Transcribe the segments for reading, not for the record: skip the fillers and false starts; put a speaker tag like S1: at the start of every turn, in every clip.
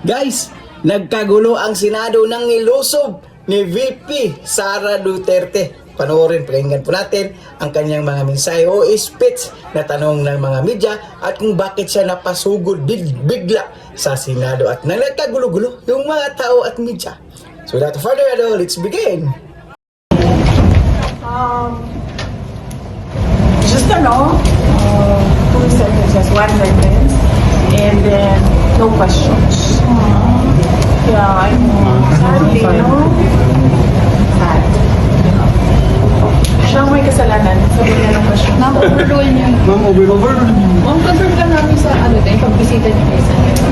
S1: Guys, nagkagulo ang Senado ng nilusob ni VP Sara Duterte. Panoorin, pakinggan po natin ang kanyang mga mensahe o speech na tanong ng mga media at kung bakit siya napasugod bigla sa Senado at nagkagulo-gulo yung mga tao at media. So without further ado, let's begin!
S2: Just who said it, just one sentence, and then no questions. Yeah, I know. Sadly, sad. Siya ang may kasalanan. Sabi niya ng question.
S3: Ma'am, overrule niyo.
S4: Ma'am, over.
S3: Ma'am, confirm lang namin sa pagbisita niyo kay Senator.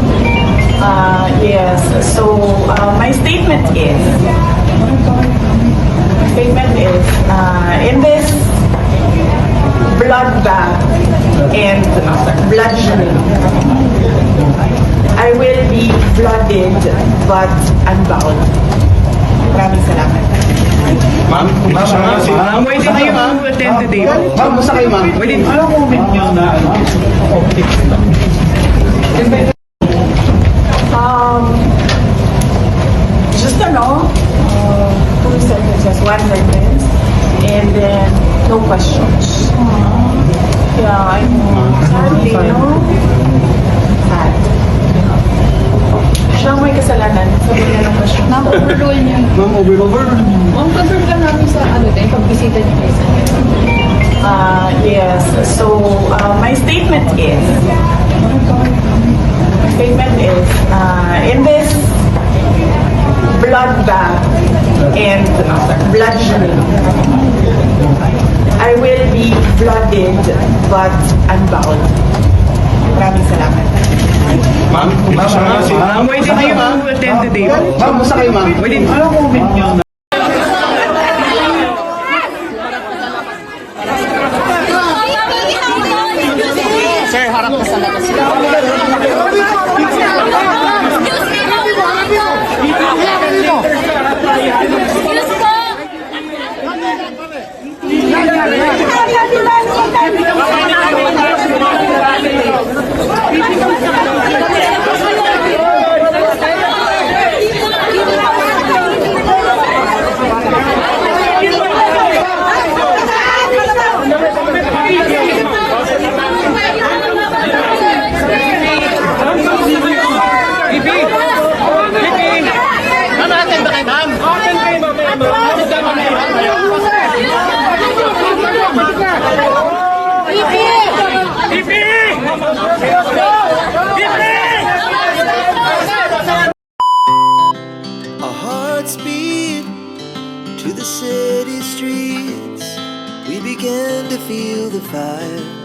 S2: Yes. So, my statement is, in this blood bath and bloodshed, I will be blooded but unbound. Maraming salamat.
S4: Ma'am,
S5: Pwede kayo attend today.
S4: ma'am, basta kayo ma'am.
S5: Pwede.
S4: Anong comment nyo na
S2: Just who said it, just one sentence, and then no questions. Yeah, I know. Sadly, sad. Siya ang may kasalanan. Sabi niya ng question.
S3: Ma'am, overrule niyo.
S4: Ma'am, over.
S3: Ma'am, confirm lang namin sa pagbisita niyo kay Senator.
S2: Yes. So, my statement is, in this blood bath and bloodshed, I will be blooded but unbound. Maraming salamat.
S4: Ma'am,
S5: Pwede kayo attend today.
S4: ma'am, basta kayo ma'am.
S5: Pwede.
S4: Anong comment nyo na
S6: Sir, harap ka sa labas.
S7: Our hearts beat to the city streets. We began to feel the fire.